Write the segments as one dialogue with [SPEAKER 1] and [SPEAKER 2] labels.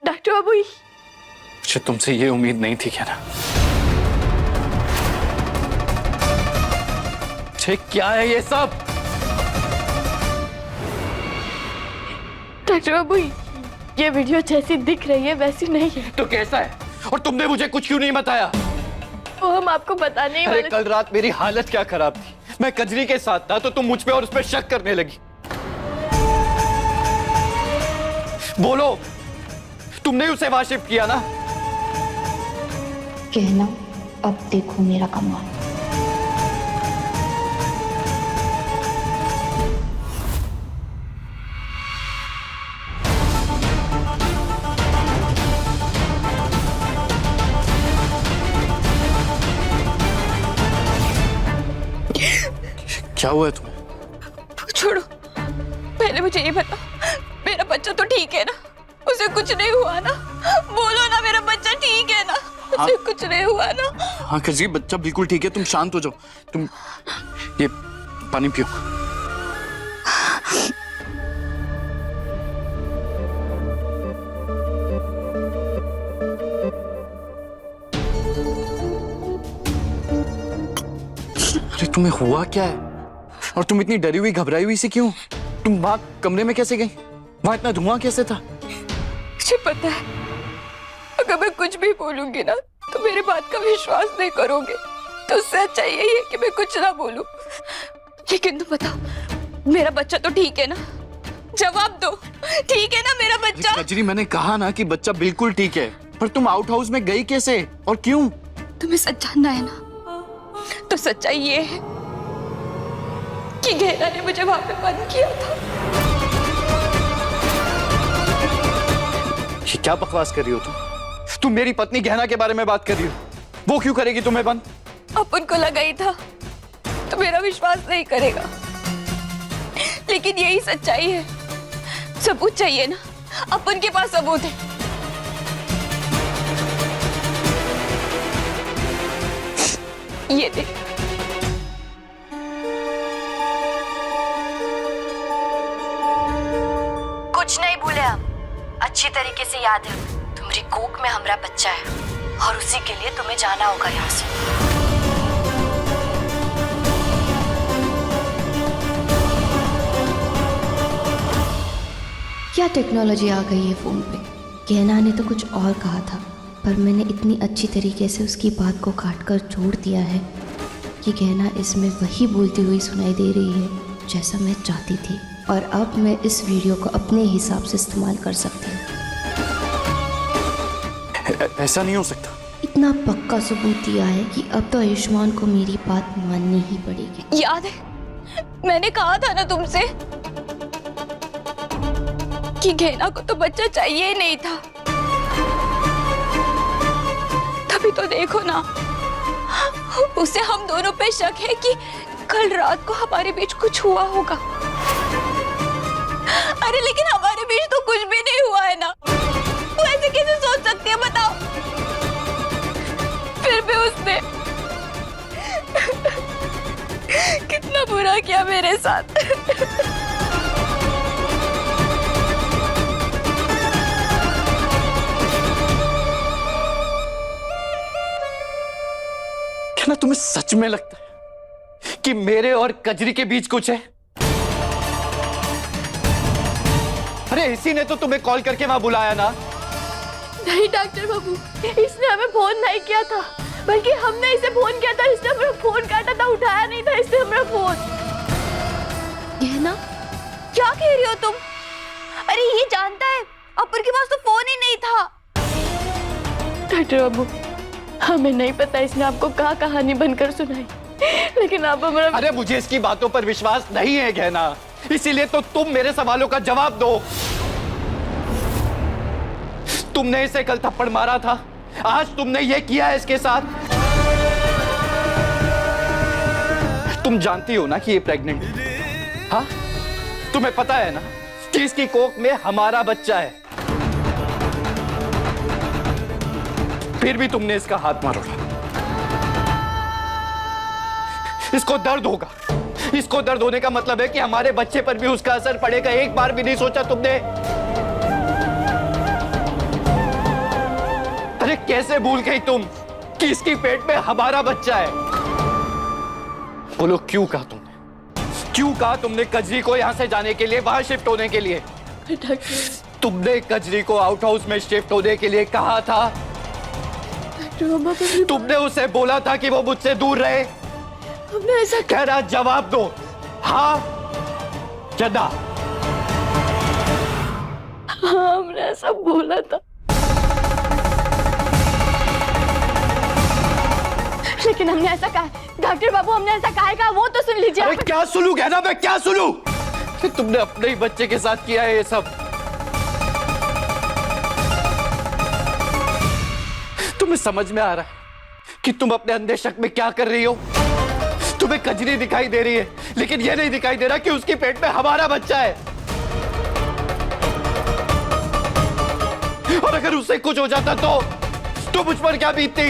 [SPEAKER 1] Doctor बाबू,
[SPEAKER 2] मुझे तुमसे ये उम्मीद नहीं थी क्या ना? क्या है ये सब?
[SPEAKER 1] डॉक्टर बाबू, ये वीडियो जैसी दिख रही है वैसी नहीं है।
[SPEAKER 2] तो कैसा है? और तुमने मुझे कुछ क्यों नहीं बताया?
[SPEAKER 1] वो हम आपको बताने ही वाले।
[SPEAKER 2] कल रात मेरी हालत क्या खराब थी, मैं कजरी के साथ था तो तुम मुझ पे और उस पे शक करने लगी। बोलो, तुमने उसे वाशिफ किया ना?
[SPEAKER 3] कहना अब देखो मेरा कमाल।
[SPEAKER 2] क्या हुआ है तुम्हें?
[SPEAKER 1] छोड़ो, पहले मुझे ये बताओ, मेरा बच्चा तो ठीक है ना? उसे कुछ नहीं हुआ ना? बोलो ना, मेरा बच्चा ठीक है ना? उसे कुछ नहीं हुआ ना?
[SPEAKER 2] हाँ कजरी, बच्चा बिल्कुल ठीक है, तुम शांत हो जाओ। तुम ये पानी पियो। अरे तुम्हें हुआ क्या है? और तुम इतनी डरी हुई घबराई हुई सी क्यों? तुम वहां कमरे में कैसे गई? वहां इतना धुआं कैसे था?
[SPEAKER 1] मुझे पता है, अगर मैं कुछ भी बोलूंगी ना तो मेरी बात का विश्वास नहीं करोगे, तो उससे अच्छा यही है कि मैं कुछ ना बोलूं। लेकिन तुम बताओ, मेरा बच्चा तो ठीक है ना? जवाब दो, ठीक है ना मेरा बच्चा?
[SPEAKER 2] कजरी, मैंने कहा ना कि बच्चा बिल्कुल ठीक है, पर तुम आउट हाउस में गई कैसे और क्यों?
[SPEAKER 1] तुम्हें सच जानना है ना? तो सच्चाई ये है कि गहना ने मुझे वहां पे बंद किया था।
[SPEAKER 2] ये क्या बकवास कर रही हो तुम? तुम मेरी पत्नी गहना के बारे में बात कर रही हो? वो क्यों करेगी तुम्हें बंद?
[SPEAKER 1] अपन को लगा ही था तो मेरा विश्वास नहीं करेगा, लेकिन यही सच्चाई है। सबूत चाहिए ना? अपन के पास सबूत है। ये देख,
[SPEAKER 4] कुछ नहीं भूले हम, अच्छी तरीके से याद है। तुम्हारी कोख में हमारा बच्चा है और उसी के लिए तुम्हें जाना होगा यहाँ से।
[SPEAKER 3] क्या टेक्नोलॉजी आ गई है फोन पे। कहना ने तो कुछ और कहा था, पर मैंने इतनी अच्छी तरीके से उसकी बात को काटकर जोड़ दिया है कि कहना इसमें वही बोलती हुई सुनाई दे रही है जैसा मैं चाहती थी। और अब मैं इस वीडियो को अपने हिसाब से इस्तेमाल कर सकती हूँ।
[SPEAKER 2] ऐसा नहीं हो सकता।
[SPEAKER 3] इतना पक्का सबूत दिया है कि अब तो आयुष्मान को मेरी बात माननी ही पड़ेगी।
[SPEAKER 1] याद है मैंने कहा था ना तुमसे कि गहना को तो बच्चा चाहिए ही नहीं था। तभी तो देखो ना, उसे हम दोनों पे शक है कि कल रात को हमारे बीच कुछ हुआ होगा। अरे लेकिन हमारे बीच तो कुछ भी नहीं हुआ है ना। वो ऐसे कैसे सोच सकती है बताओ? फिर भी उसने कितना बुरा किया मेरे साथ।
[SPEAKER 2] क्या ना तुम्हें सच में लगता है कि मेरे और कजरी के बीच कुछ है? अरे इसी ने तो तुम्हें कॉल करके वहां बुलाया ना?
[SPEAKER 1] नहीं डॉक्टर बाबू, इसने हमें फोन नहीं किया था, बल्कि हमने इसे फोन किया था। इसने हमें फोन काटा था, उठाया नहीं था इसने हमें फोन। गहना, क्या कह रही हो तुम? अरे ये जानता है अपर के पास तो फोन ही नहीं था। डॉक्टर बाबू, हमें नहीं पता इसने आपको क्या कहानी बनकर सुनाई, लेकिन आप हमारा।
[SPEAKER 2] अरे मुझे इसकी बातों पर विश्वास नहीं है गहना, इसीलिए तो तुम मेरे सवालों का जवाब दो। तुमने इसे कल थप्पड़ मारा था, आज तुमने ये किया है इसके साथ। तुम जानती हो ना कि ये प्रेग्नेंट है? हाँ, तुम्हें पता है ना कि इसकी कोख में हमारा बच्चा है, फिर भी तुमने इसका हाथ मारा। इसको दर्द होगा। इसको दर्द होने का मतलब है कि हमारे बच्चे पर भी उसका असर पड़ेगा। एक बार भी नहीं सोचा तुमने? अरे कैसे भूल गई तुम कि इसकी पेट में हमारा बच्चा है? बोलो क्यों कहा तुमने? क्यों कहा तुमने कजरी को यहां से जाने के लिए, वहां शिफ्ट होने के लिए? तुमने कजरी को आउट हाउस में शिफ्ट होने के लिए कहा था। तुमने उसे बोला था कि वो मुझसे दूर रहे।
[SPEAKER 1] हमने ऐसा
[SPEAKER 2] कह रहा, जवाब दो, हाँ या ना?
[SPEAKER 1] हाँ, हमने ऐसा बोला था, लेकिन हमने ऐसा कहा। डॉक्टर बाबू, हमने ऐसा कहा, वो तो सुन लीजिए।
[SPEAKER 2] अरे क्या सुनूं? कहना मैं क्या सुनूं? कि तुमने अपने ही बच्चे के साथ किया है ये सब। तुम्हें समझ में आ रहा है कि तुम अपने अंधे शक में क्या कर रही हो? तुम्हें कजरी दिखाई दे रही है, लेकिन यह नहीं दिखाई दे रहा कि उसके पेट में हमारा बच्चा है। और अगर उससे कुछ हो जाता तो मुझ पर क्या बीतती?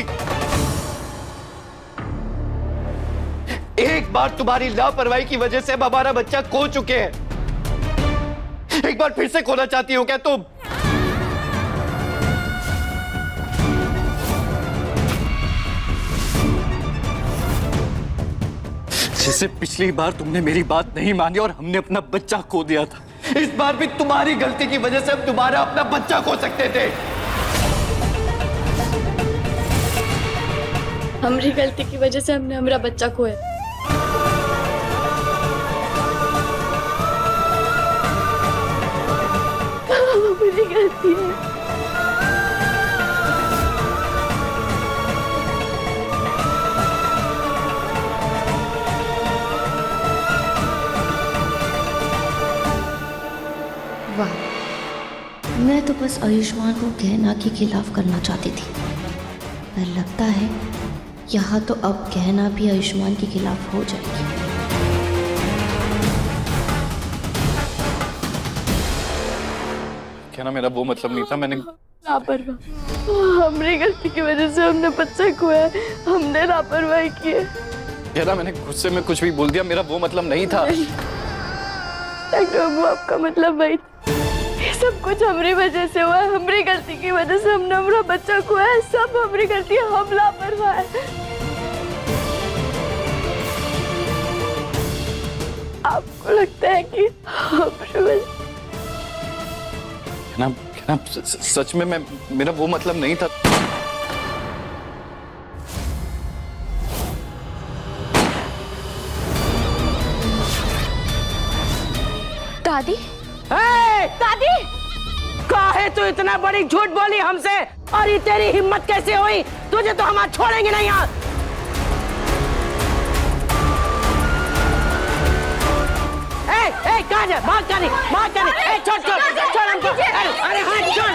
[SPEAKER 2] एक बार तुम्हारी लापरवाही की वजह से हम हमारा बच्चा खो चुके हैं। एक बार फिर से खोना चाहती हो क्या तुम? जैसे पिछली बार तुमने मेरी बात नहीं मानी और हमने अपना बच्चा खो दिया था, इस बार भी तुम्हारी गलती की वजह से हम दोबारा अपना बच्चा खो सकते थे।
[SPEAKER 1] हमारी गलती की वजह से हमने हमारा बच्चा खोया। मेरी गलती है।
[SPEAKER 3] वाह, मैं तो बस आयुष्मान को गहना के खिलाफ करना चाहती थी, पर लगता है यहाँ तो अब गहना भी आयुष्मान के खिलाफ हो जाएगी।
[SPEAKER 2] कहना मेरा वो मतलब नहीं था। मैंने
[SPEAKER 1] लापरवाही, हमारी गलती की वजह से हमने बच्चा खोया। हमने लापरवाही की है।
[SPEAKER 2] कहना मैंने गुस्से में कुछ भी बोल दिया, मेरा वो मतलब नहीं था।
[SPEAKER 1] डॉक्टर बाबू, आपका मतलब वही, ये सब कुछ हमारी वजह से हुआ है। हमारी गलती की वजह से हमने हमारा बच्चा खोया है। सब हमारी गलती है, हम लापरवाह हैं। आपको लगता है कि हमारी वजह?
[SPEAKER 2] कहना सच में मेरा वो मतलब नहीं था।
[SPEAKER 1] दादी,
[SPEAKER 5] दादी, काहे तू इतना बड़ी झूठ बोली हमसे? और ये तेरी हिम्मत कैसे हुई? तुझे तो हम आज छोड़ेंगे नहीं यार। कहाँ जा? भाग जा नहीं, भाग जा नहीं। छोड़ हमको। अरे हाँ, छोड़।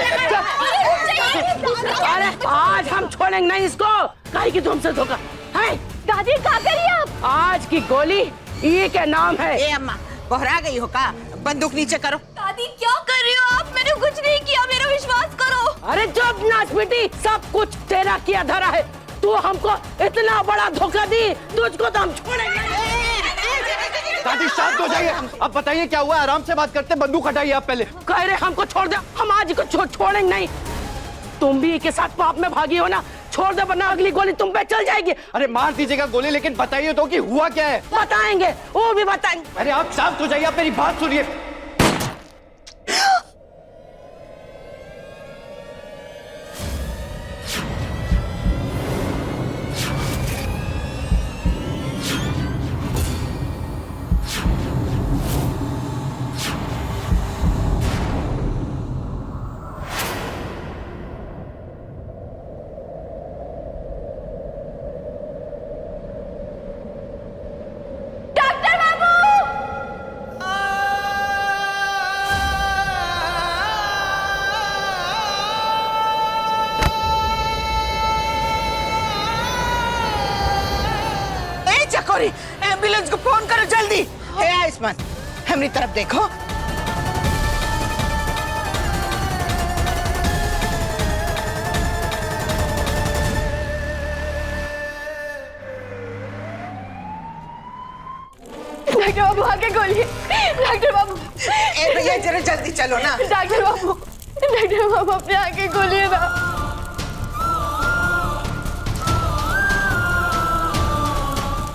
[SPEAKER 5] अरे आज हम छोड़ेंगे नहीं इसको। काहे की तुमसे धोखा है?
[SPEAKER 1] दादी क्या करिए आप?
[SPEAKER 5] आज की गोली ये के नाम है।
[SPEAKER 6] ए अम्मा, बहरा गई हो का? बंदूक नीचे करो।
[SPEAKER 1] दादी क्या कर रही हो आप? मैंने कुछ नहीं किया, मेरा विश्वास करो।
[SPEAKER 5] अरे चुप नाच बेटी, सब कुछ तेरा किया धरा है। तू हमको इतना बड़ा धोखा दी, तुझको तो हम छोड़ेंगे नहीं।
[SPEAKER 2] दादी शांत हो जाइए। अब बताइए क्या हुआ? आराम से बात करते। बंदूक हटाइए आप पहले।
[SPEAKER 5] कह रहे हमको छोड़ दे, हम आज को छोड़ेंगे नहीं। तुम भी के साथ पाप में भागी हो ना, छोड़ दे वरना अगली गोली तुम पे चल जाएगी।
[SPEAKER 2] अरे मार दीजिएगा गोली, लेकिन बताइए तो कि हुआ क्या है।
[SPEAKER 5] बताएंगे, वो भी बताएंगे।
[SPEAKER 2] अरे आप शांत हो जाइए, आप मेरी बात सुनिए।
[SPEAKER 6] एम्बुलेंस को फोन करो जल्दी। हे आयुष्मान, हमारी तरफ देखो।
[SPEAKER 1] डॉक्टर बाबू आगे खोलिए। डॉक्टर बाबू,
[SPEAKER 6] ए भैया जरा जल्दी चलो ना।
[SPEAKER 1] डॉक्टर बाबू अपने आगे खोलिए ना।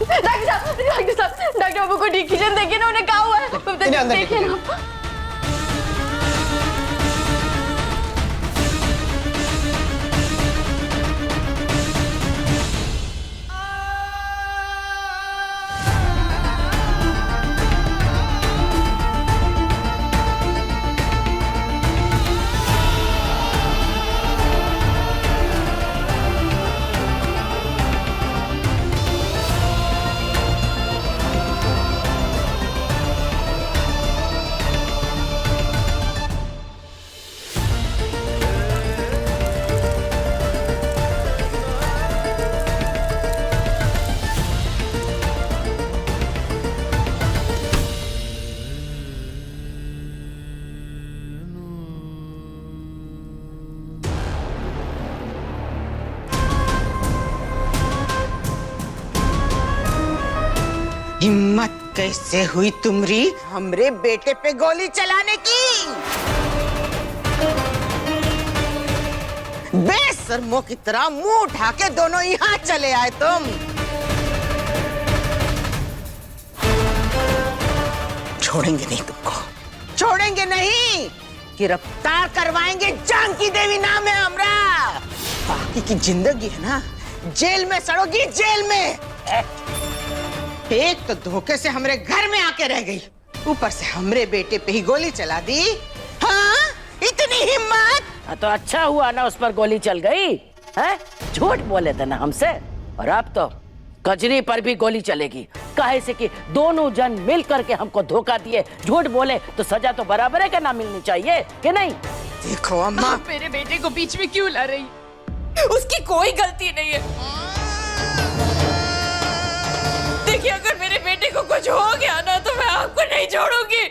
[SPEAKER 1] डॉक्टर साहब, डॉक्टर बाबू को डिक्कीजन देखिए ना, उन्हें क्या हुआ है देखिए ना।
[SPEAKER 6] हिम्मत कैसे हुई तुम्हारी हमरे बेटे पे गोली चलाने की? बेशर्मों की तरह मुंह उठा के दोनों यहाँ चले आए तुम। छोड़ेंगे नहीं तुमको, छोड़ेंगे नहीं। गिरफ्तार करवाएंगे, जानकी देवी नाम है हमरा। बाकी की जिंदगी है ना, जेल में सड़ोगी, जेल में। एक तो धोखे से हमरे घर में आके रह गई, ऊपर से हमरे बेटे पे ही गोली चला दी। हाँ, इतनी हिम्मत।
[SPEAKER 5] तो अच्छा हुआ ना उस पर गोली चल गई है। झूठ बोले थे ना हमसे, और अब तो कजरी पर भी गोली चलेगी। काहे से कि दोनों जन मिल करके हमको धोखा दिए। झूठ बोले तो सजा तो बराबर है, ना मिलनी चाहिए कि नहीं?
[SPEAKER 6] देखो अम्मा,
[SPEAKER 1] आप मेरे बेटे को बीच में क्यों ला रही? उसकी कोई गलती नहीं है। देखिए, अगर मेरे बेटे को कुछ हो गया ना तो मैं आपको नहीं छोड़ूंगी।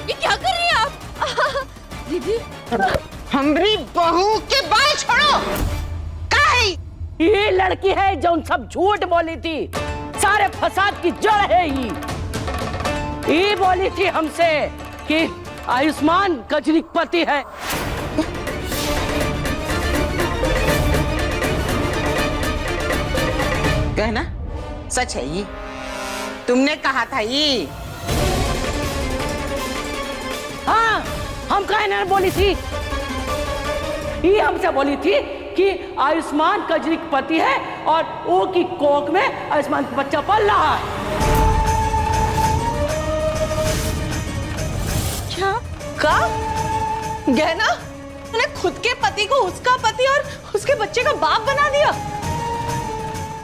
[SPEAKER 1] ये क्या कर रही हैं आप? दीदी,
[SPEAKER 6] हमरी बहू के बाल छोड़ो। काहे?
[SPEAKER 5] ये लड़की है जो उन सब झूठ बोली थी, सारे फसाद की जड़ है ही। ये बोली थी हमसे कि आयुष्मान कजरी का पति है।
[SPEAKER 6] कहना सच है ये? तुमने कहा था ये?
[SPEAKER 5] हाँ, हम काहे ना बोली थी। ये हमसे बोली थी कि आयुष्मान कजरी का पति है और वो की कोख में आयुष्मान का बच्चा पल रहा है।
[SPEAKER 1] क्या? का? गहना ने खुद के पति को उसका पति और उसके बच्चे का बाप बना दिया।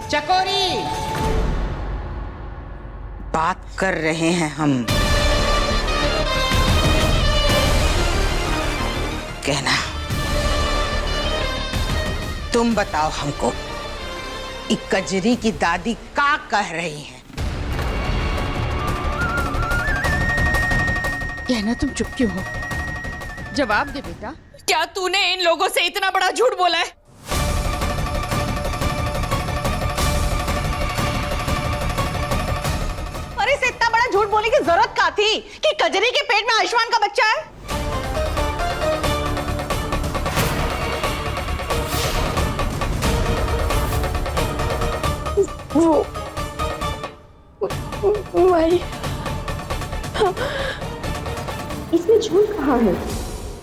[SPEAKER 6] चकोरी, बात कर रहे हैं हम। कहना, तुम बताओ हमको, कजरी की दादी क्या कह रही हैं?
[SPEAKER 7] कहना, तुम चुप क्यों हो? जवाब दे बेटा।
[SPEAKER 1] क्या तूने इन लोगों से इतना बड़ा झूठ बोला है? और इसे इतना बड़ा झूठ बोलने की जरूरत क्या थी कि कजरी के पेट में आयुष्मान का बच्चा है?
[SPEAKER 8] इसमें झूठ कहाँ है?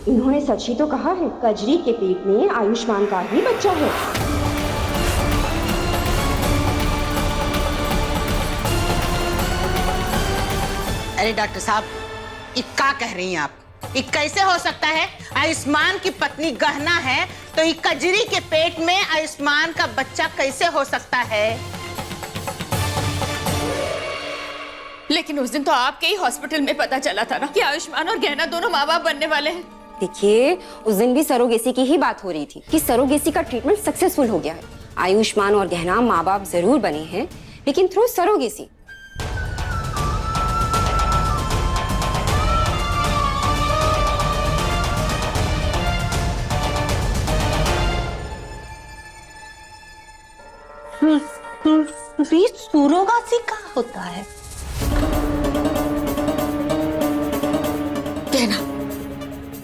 [SPEAKER 8] इन्होंने सच ही तो कहा है, कजरी के पेट में आयुष्मान का ही बच्चा है।
[SPEAKER 6] अरे डॉक्टर साहब, ये क्या कह रही हैं आप? ये कैसे हो सकता है? आयुष्मान की पत्नी गहना है तो ये कजरी के पेट में आयुष्मान का बच्चा कैसे हो सकता है?
[SPEAKER 1] लेकिन उस दिन तो आपके ही हॉस्पिटल में पता चला था ना कि आयुष्मान और गहना दोनों माँ बाप बनने वाले हैं।
[SPEAKER 8] देखिए, उस दिन भी सरोगेसी की ही बात हो रही थी कि सरोगेसी का ट्रीटमेंट सक्सेसफुल हो गया है। आयुष्मान और गहना माँ बाप जरूर बने हैं, लेकिन थ्रू सरोगेसी।
[SPEAKER 9] भी सूरोगासी का होता है?
[SPEAKER 7] कहना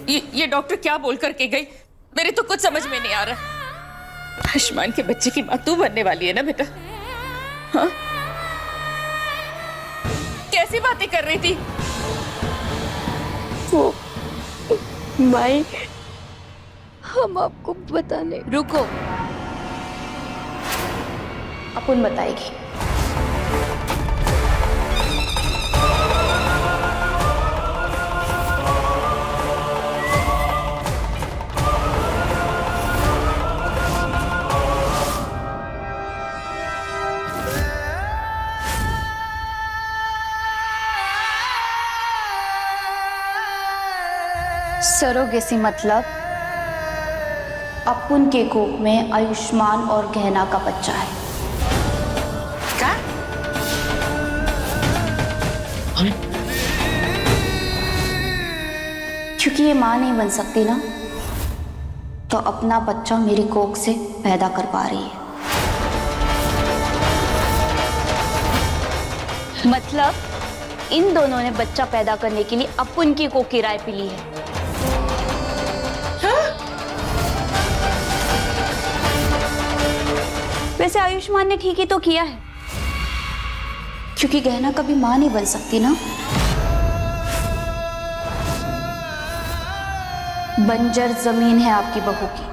[SPEAKER 7] ये डॉक्टर क्या बोल करके गई? मेरे तो कुछ समझ में नहीं आ रहा। आयुष्मान के बच्चे की माँ तू बनने वाली है ना बेटा? हाँ? कैसी बातें कर रही थी?
[SPEAKER 1] वो माई, हम आपको बताने।
[SPEAKER 3] रुको, अपन बताएगी। सरोगेसी मतलब अपुन के कोख में आयुष्मान और गहना का बच्चा है।
[SPEAKER 6] क्या?
[SPEAKER 3] क्योंकि ये मां नहीं बन सकती ना, तो अपना बच्चा मेरी कोख से पैदा कर पा रही है। मतलब इन दोनों ने बच्चा पैदा करने के लिए अपुन की कोख की राय पी ली है। वैसे आयुष्मान ने ठीक ही तो किया है, क्योंकि गहना कभी मां नहीं बन सकती ना। बंजर जमीन है आपकी बहू की।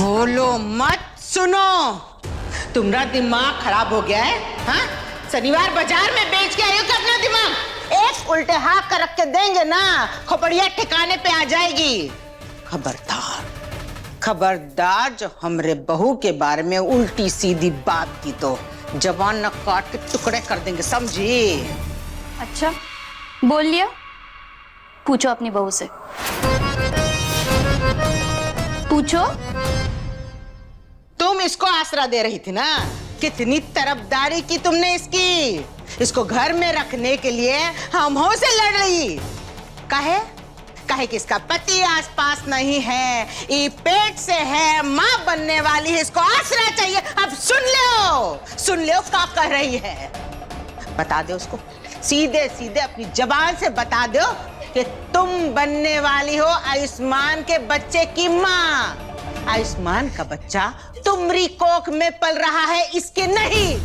[SPEAKER 6] बोलो मत, सुनो। तुम्हारा दिमाग खराब हो गया है? हाँ? शनिवार बाजार में बेच के आए हो क्या अपना दिमाग? एक उल्टे हाथ का रख के देंगे ना, खोपड़िया ठिकाने पे आ जाएगी। खबरदार, खबरदार, जो हमरे बहू के बारे में उल्टी सीधी बात की तो जवान न काट के टुकड़े कर देंगे, समझी?
[SPEAKER 3] अच्छा, बोल लिया? पूछो अपनी बहू से, पूछो।
[SPEAKER 6] तुम इसको आसरा दे रही थी ना, कितनी तरफदारी की तुमने इसकी। इसको घर में रखने के लिए हम हो से लड़ रही। काहे? काहे कि इसका पति आसपास नहीं है, ये पेट से है, माँ बनने वाली है, इसको आसरा चाहिए। अब सुन लो क्या कह रही है। बता दो उसको, सीधे सीधे अपनी जबान से बता दो कि तुम बनने वाली हो आयुष्मान के बच्चे की माँ। आयुष्मान का बच्चा तुम्हारी कोख में पल रहा है, इसके नहीं।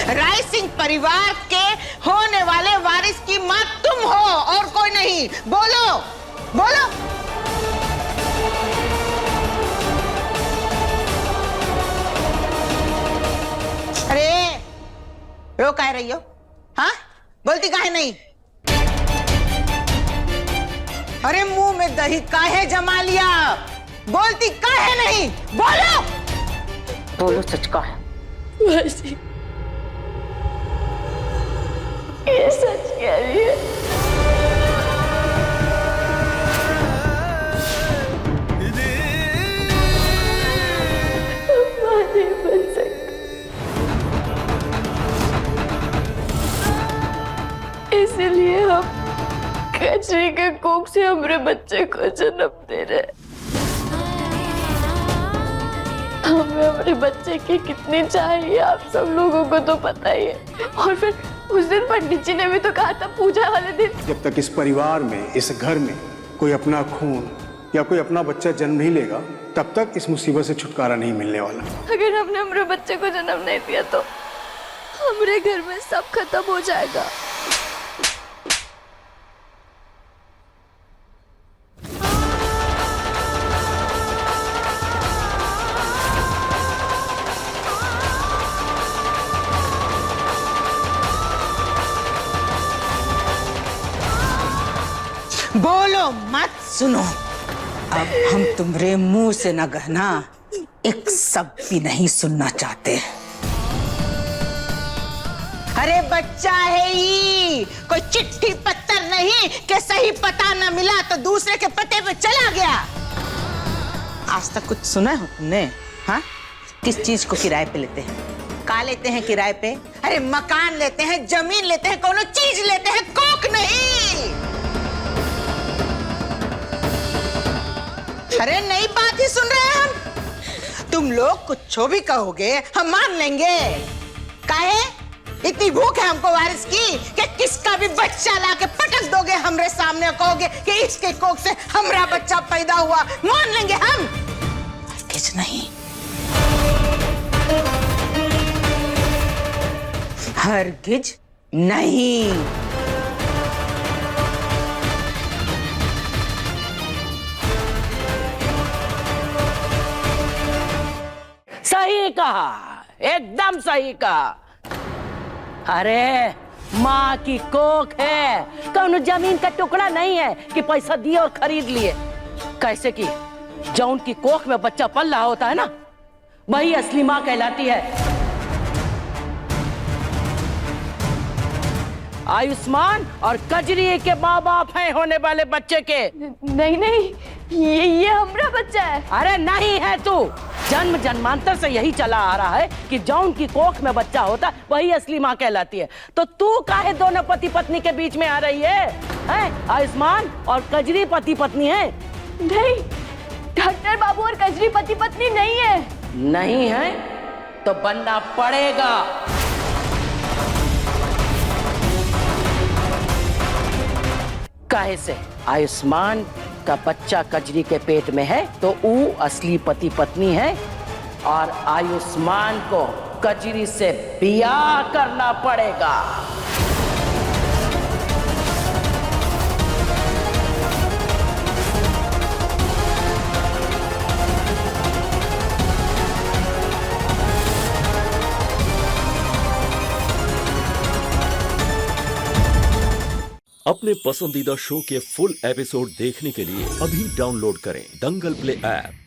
[SPEAKER 6] राय सिंह परिवार के होने वाले वारिस की माँ तुम हो और कोई नहीं। बोलो बोलो। अरे रो कह रही हो? हाँ, बोलती काहे नहीं? अरे मुंह में दही काहे जमा लिया? बोलती काहे नहीं? बोलो
[SPEAKER 5] बोलो, सच का है।
[SPEAKER 1] मासी, ये सच कह रही है। मां नहीं बन सकती, इसलिए हम कचरे के कोख से हमारे बच्चे को जन्म दे रहे। हमें हमारे बच्चे की कितनी चाहिए आप सब लोगों को तो पता ही है। और फिर उस दिन पंडित जी ने भी तो कहा था, पूजा वाले दिन,
[SPEAKER 10] जब तक इस परिवार में, इस घर में कोई अपना खून या कोई अपना बच्चा जन्म नहीं लेगा, तब तक इस मुसीबत से छुटकारा नहीं मिलने वाला।
[SPEAKER 1] अगर हमने हमारे बच्चे को जन्म नहीं दिया तो हमारे घर में सब खत्म हो जाएगा।
[SPEAKER 6] बोलो मत, सुनो। अब हम तुम्हारे मुंह से न गहना एक शब्द भी नहीं सुनना चाहते। अरे बच्चा है ये, कोई चिट्ठी पत्तर नहीं कि सही पता न मिला तो दूसरे के पते पे चला गया। आज तक कुछ सुना हो तुमने? हाँ, किस चीज को किराए पे लेते हैं? का लेते हैं किराए पे? अरे मकान लेते हैं, जमीन लेते हैं, कोनो चीज लेते हैं, कोक नहीं। अरे नई बात ही सुन रहे हैं हम। तुम लोग कुछ भी कहोगे हम मान लेंगे। काहे? इतनी भूख है हमको वारिस की कि किसका भी बच्चा लाके पटक दोगे हमरे सामने, कहोगे कि इसके कोख से हमरा बच्चा पैदा हुआ, मान लेंगे हम? किस नहीं, हरगिज नहीं।
[SPEAKER 5] सही कहा, एकदम सही कहा। अरे माँ की कोख है, कौन जमीन का टुकड़ा नहीं है कि पैसा दिए और खरीद लिए। कैसे कि जौन की कोख में बच्चा पल रहा होता है ना, वही असली माँ कहलाती है। आयुष्मान और कजरी के माँ बाप हैं होने वाले बच्चे के।
[SPEAKER 1] नहीं नहीं, ये हमारा बच्चा है।
[SPEAKER 5] अरे नहीं है तू, जन्म जन्मांतर से यही चला आ रहा है कि जौन की कोख में बच्चा होता वही असली माँ कहलाती है। तो तू काहे दोनों पति पत्नी के बीच में आ रही है? हैं? आयुष्मान और कजरी पति पत्नी है?
[SPEAKER 1] नहीं, डॉक्टर बाबू और कजरी पति पत्नी नहीं है।
[SPEAKER 5] नहीं है तो बनना पड़ेगा। काहे से? आयुष्मान का बच्चा कजरी के पेट में है तो वो असली पति पत्नी है, और आयुष्मान को कजरी से ब्याह करना पड़ेगा।
[SPEAKER 11] अपने पसंदीदा शो के फुल एपिसोड देखने के लिए अभी डाउनलोड करें दंगल प्ले ऐप।